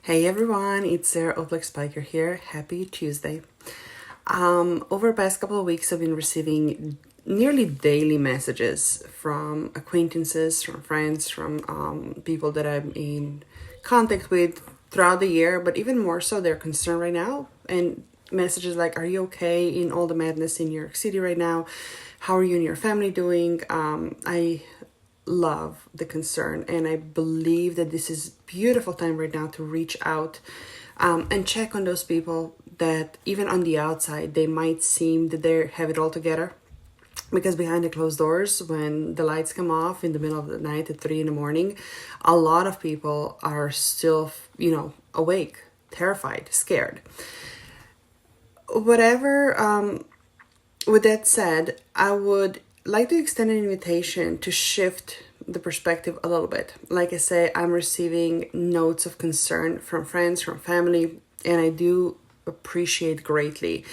Hey everyone, it's Sarah Oblak Spiker here. Happy Tuesday. Over the past couple of weeks, I've been receiving nearly daily messages from acquaintances, from friends, from people that I'm in contact with throughout the year, but even more so, they're concerned right now. And messages like, are you okay in all the madness in New York City right now? How are you and your family doing? I love the concern, and I believe that this is beautiful time right now to reach out and check on those people that even on the outside they might seem that they have it all together, because behind the closed doors, when the lights come off in the middle of the night at 3 in the morning, a lot of people are still awake, terrified, scared, whatever. With that said, I would like to extend an invitation to shift the perspective a little bit. Like I say, I'm receiving notes of concern from friends, from family, and I do appreciate greatly.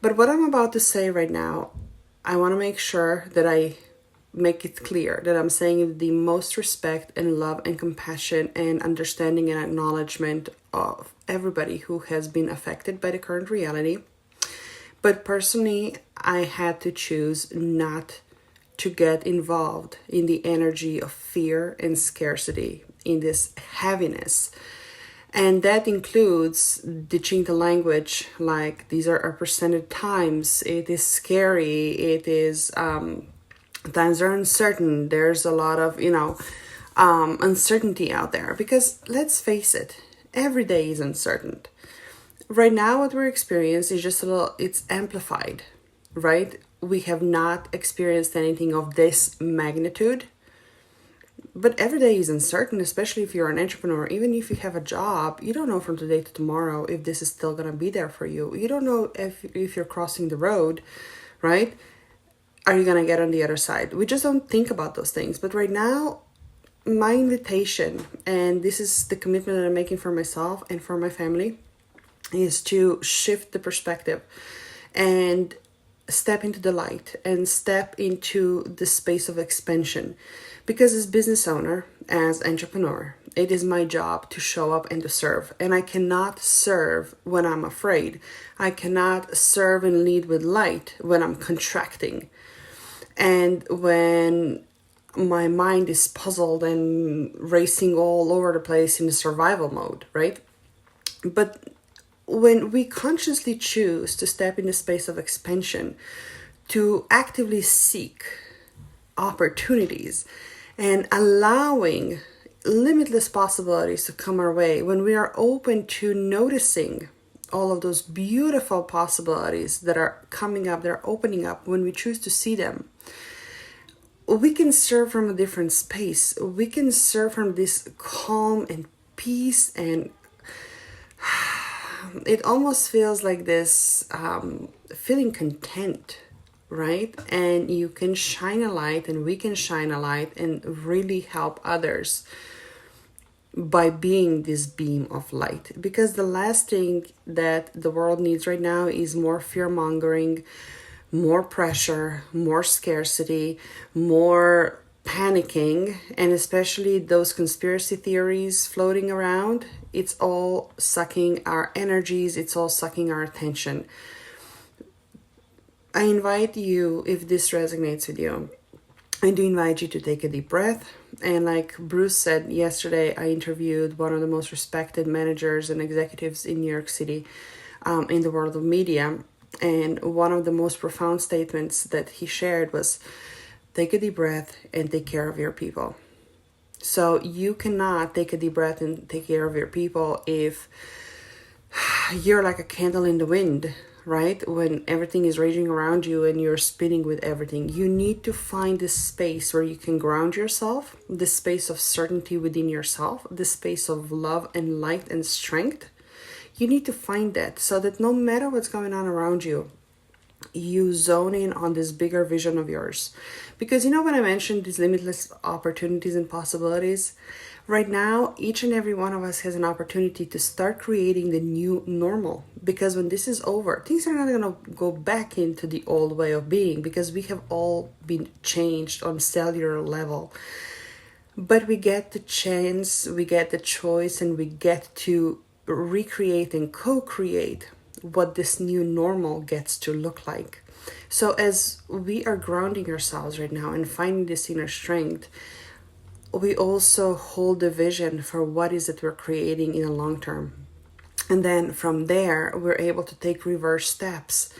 But what I'm about to say right now, I want to make sure that I make it clear that I'm saying it with the most respect and love and compassion and understanding and acknowledgement of everybody who has been affected by the current reality. But personally, I had to choose not to get involved in the energy of fear and scarcity, in this heaviness. And that includes ditching the language like these are unprecedented times, it is scary, it is times are uncertain, there's a lot of, uncertainty out there. Because let's face it, every day is uncertain. Right now, what we're experiencing is just it's amplified, right? We have not experienced anything of this magnitude, but every day is uncertain, especially if you're an entrepreneur. Even if you have a job, you don't know from today to tomorrow if this is still going to be there for you. You don't know if you're crossing the road, right? Are you going to get on the other side? We just don't think about those things. But right now, my invitation, and this is the commitment that I'm making for myself and for my family, is to shift the perspective and step into the light and step into the space of expansion. Because as business owner, as entrepreneur, it is my job to show up and to serve. And I cannot serve when I'm afraid. I cannot serve and lead with light when I'm contracting. And when my mind is puzzled and racing all over the place in the survival mode, right? But when we consciously choose to step in the space of expansion, to actively seek opportunities and allowing limitless possibilities to come our way, when we are open to noticing all of those beautiful possibilities that are coming up, they're opening up, when we choose to see them, we can serve from a different space. We can serve from this calm and peace, and it almost feels like this feeling content, right? And you can shine a light, and we can shine a light and really help others by being this beam of light. Because the last thing that the world needs right now is more fear mongering, more pressure, more scarcity, more panicking, and especially those conspiracy theories floating around. It's all sucking our energies, it's all sucking our attention. I invite you, if this resonates with you, I do invite you to take a deep breath. And like Bruce said yesterday, I interviewed one of the most respected managers and executives in New York City, in the world of media. And one of the most profound statements that he shared was, take a deep breath and take care of your people. So you cannot take a deep breath and take care of your people if you're like a candle in the wind, right? When everything is raging around you and you're spinning with everything. You need to find this space where you can ground yourself, this space of certainty within yourself, this space of love and light and strength. You need to find that, so that no matter what's going on around you, you zone in on this bigger vision of yours. Because when I mentioned these limitless opportunities and possibilities, right now each and every one of us has an opportunity to start creating the new normal. Because when this is over, things are not going to go back into the old way of being, because we have all been changed on cellular level. But we get the chance, we get the choice, and we get to recreate and co-create what this new normal gets to look like. So as we are grounding ourselves right now and finding this inner strength, we also hold the vision for what is it we're creating in the long term. And then from there, we're able to take reverse steps.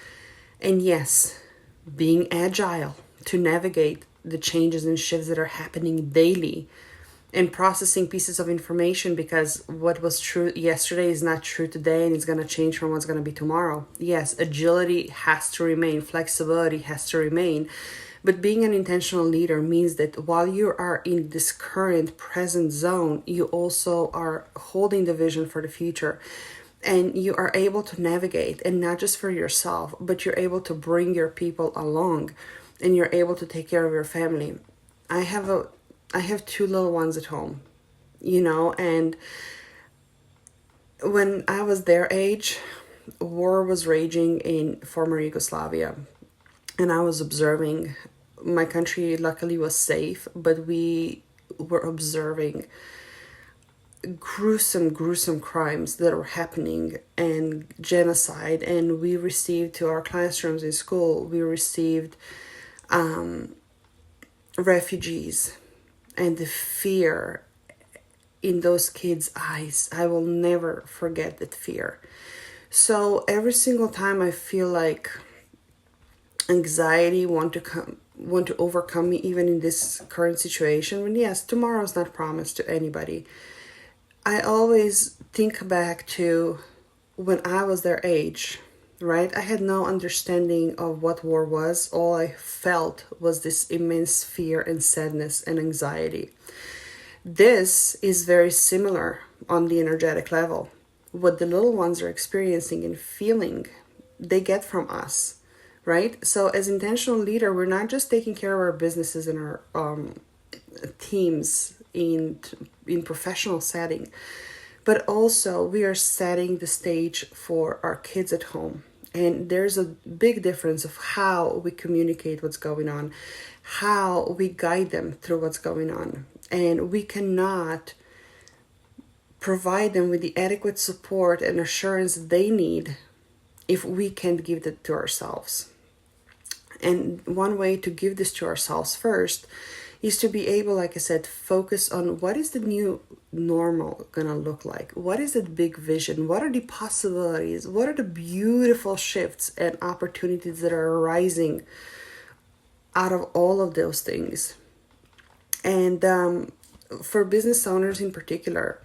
And yes, being agile to navigate the changes and shifts that are happening daily, and processing pieces of information, because what was true yesterday is not true today, and it's going to change from what's going to be tomorrow. Yes, agility has to remain, flexibility has to remain. But being an intentional leader means that while you are in this current present zone, you also are holding the vision for the future. And you are able to navigate, and not just for yourself, but you're able to bring your people along, and you're able to take care of your family. I have two little ones at home, and when I was their age, war was raging in former Yugoslavia, and I was observing. My country luckily was safe, but we were observing gruesome crimes that were happening, and genocide. And we received to our classrooms in school, we received refugees, and the fear in those kids' eyes, I will never forget that fear. So every single time I feel like anxiety want to overcome me, even in this current situation, when yes, tomorrow is not promised to anybody, I always think back to when I was their age, right? I had no understanding of what war was. All I felt was this immense fear and sadness and anxiety. This is very similar on the energetic level. What the little ones are experiencing and feeling, they get from us, right? So as intentional leader, we're not just taking care of our businesses and our teams in professional setting, but also we are setting the stage for our kids at home. And there's a big difference of how we communicate what's going on, how we guide them through what's going on. And we cannot provide them with the adequate support and assurance they need if we can't give that to ourselves. And one way to give this to ourselves first is to be able, like I said, focus on what is the new normal gonna look like? What is that big vision? What are the possibilities? What are the beautiful shifts and opportunities that are arising out of all of those things? And for business owners in particular,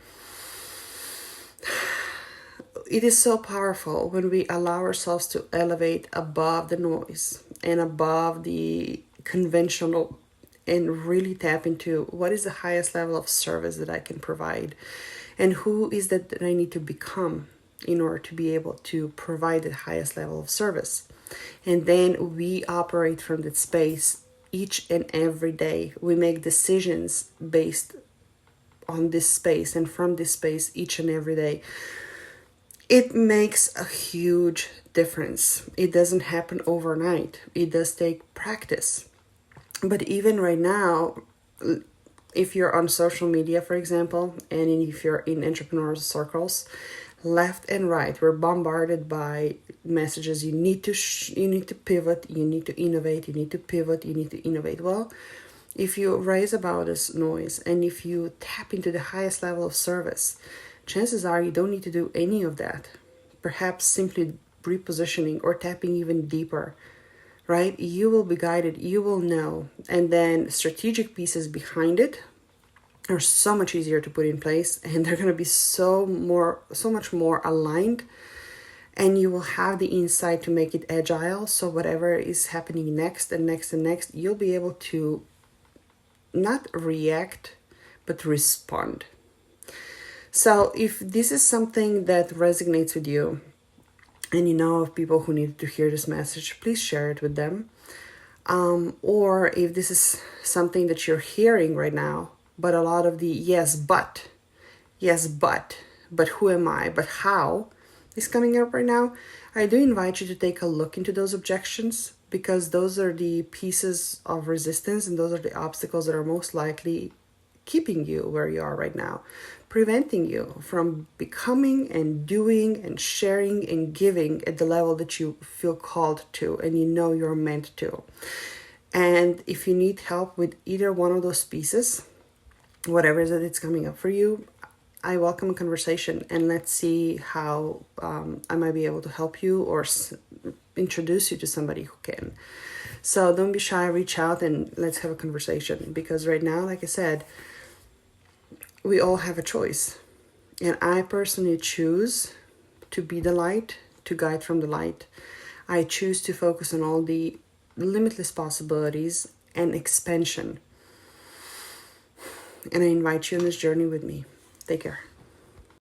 it is so powerful when we allow ourselves to elevate above the noise and above the conventional, and really tap into what is the highest level of service that I can provide, and who is that I need to become in order to be able to provide the highest level of service. And then we operate from that space each and every day. We make decisions based on this space and from this space each and every day. It makes a huge difference. It doesn't happen overnight. It does take practice. But even right now, if you're on social media, for example, and if you're in entrepreneurial circles, left and right, we're bombarded by messages. You need to pivot, you need to innovate, you need to pivot, you need to innovate. Well, if you raise about this noise and if you tap into the highest level of service, chances are you don't need to do any of that. Perhaps simply repositioning or tapping even deeper, right? You will be guided, you will know. And then strategic pieces behind it are so much easier to put in place, and they're going to be so much more aligned, and you will have the insight to make it agile. So whatever is happening next and next and next, you'll be able to not react, but respond. So if this is something that resonates with you, and you know of people who need to hear this message, please share it with them. Or if this is something that you're hearing right now, but a lot of the yes, but who am I, but how is coming up right now, I do invite you to take a look into those objections, because those are the pieces of resistance and those are the obstacles that are most likely keeping you where you are right now, preventing you from becoming and doing and sharing and giving at the level that you feel called to and you know you're meant to. And if you need help with either one of those pieces, whatever it is that it's coming up for you, I welcome a conversation, and let's see how I might be able to help you or introduce you to somebody who can. So don't be shy, reach out and let's have a conversation, because right now, like I said, we all have a choice. And I personally choose to be the light, to guide from the light. I choose to focus on all the limitless possibilities and expansion. And I invite you on this journey with me. Take care.